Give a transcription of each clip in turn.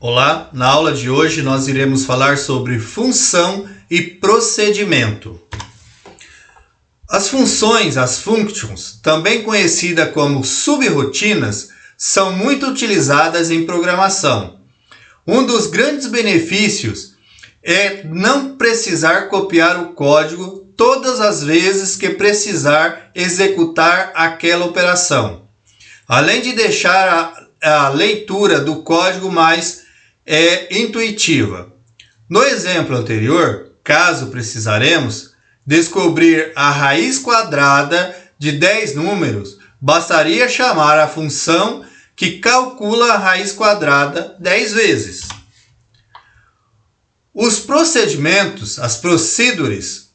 Olá, na aula de hoje nós iremos falar sobre função e procedimento. As funções, as functions, também conhecida como subrotinas, são muito utilizadas em programação. Um dos grandes benefícios é não precisar copiar o código todas as vezes que precisar executar aquela operação, além de deixar a leitura do código mais intuitiva. No exemplo anterior, caso precisaremos descobrir a raiz quadrada de 10 números, bastaria chamar a função que calcula a raiz quadrada 10 vezes. Os procedimentos, as procedures,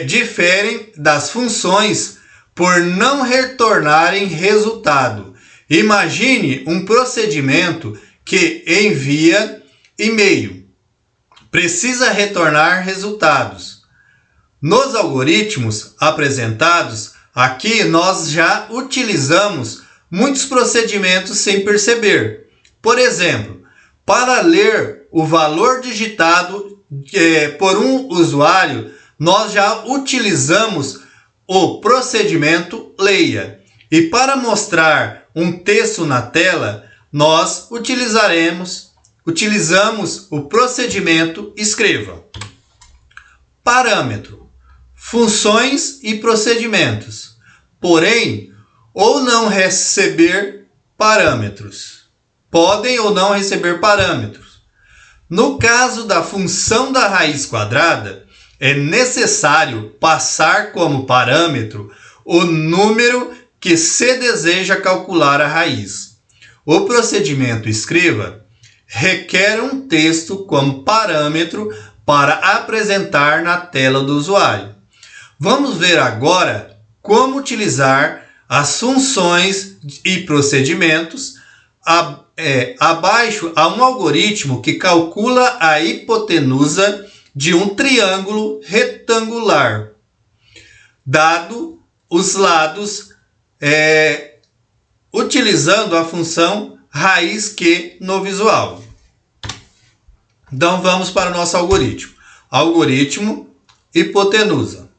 diferem das funções por não retornarem resultado. Imagine um procedimento que envia e-mail. Precisa retornar resultados. Nos algoritmos apresentados, aqui nós já utilizamos muitos procedimentos sem perceber. Por exemplo, para ler o valor digitado por um usuário, nós já utilizamos o procedimento leia. E para mostrar um texto na tela, nós utilizamos o procedimento escreva. Parâmetro, funções e procedimentos, porém, ou não receber parâmetros. Podem ou não receber parâmetros. No caso da função da raiz quadrada, é necessário passar como parâmetro o número que se deseja calcular a raiz. O procedimento escreva requer um texto como parâmetro para apresentar na tela do usuário. Vamos ver agora como utilizar as funções e procedimentos. Abaixo há um algoritmo que calcula a hipotenusa de um triângulo retangular, dado os lados, utilizando a função raiz Q no visual. Então vamos para o nosso algoritmo. Algoritmo hipotenusa.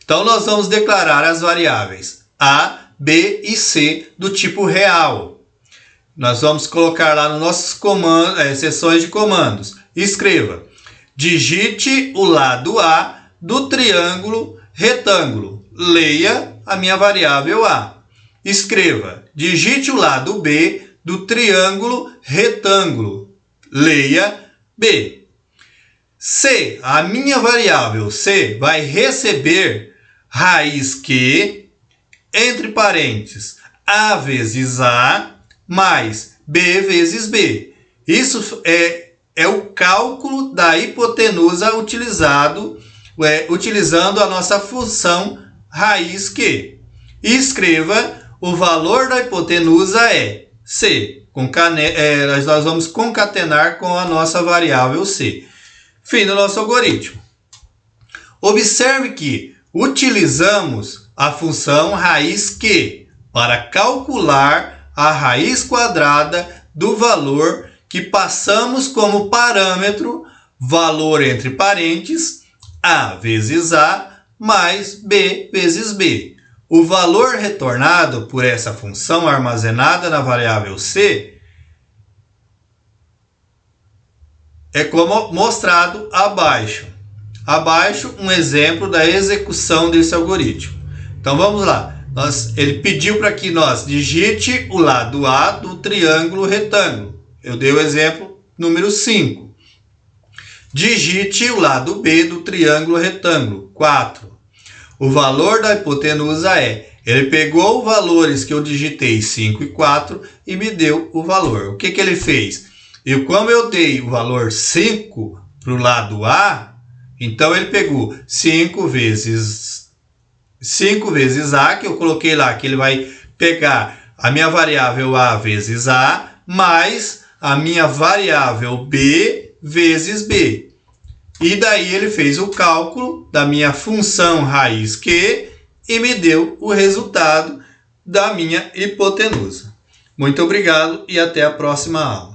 Então nós vamos declarar as variáveis A, B e C do tipo real. Nós vamos colocar lá nos nossos comandos, seções de comandos. Escreva: digite o lado A do triângulo retângulo. Leia a minha variável A. Escreva: digite o lado B do triângulo retângulo. Leia B. C, a minha variável C vai receber raiz Q, entre parênteses, A vezes A, mais B vezes B. Isso é o cálculo da hipotenusa utilizando a nossa função raiz Q. E escreva: o valor da hipotenusa é C. Nós vamos concatenar com a nossa variável C. Fim do nosso algoritmo. Observe que utilizamos a função raiz Q para calcular a raiz quadrada do valor que passamos como parâmetro, valor entre parênteses, A vezes A mais B vezes B. O valor retornado por essa função armazenada na variável C é como mostrado abaixo. Abaixo, um exemplo da execução desse algoritmo. Então vamos lá. Ele pediu para que nós digite o lado A do triângulo retângulo. Eu dei o exemplo número 5. Digite o lado B do triângulo retângulo, 4. O valor da hipotenusa ele pegou os valores que eu digitei 5 e 4 e me deu o valor. O que ele fez? Como eu dei o valor 5 para o lado A, então ele pegou 5 vezes A, que eu coloquei lá, que ele vai pegar a minha variável A vezes A, mais a minha variável B vezes B. E daí ele fez o cálculo da minha função raiz Q e me deu o resultado da minha hipotenusa. Muito obrigado e até a próxima aula.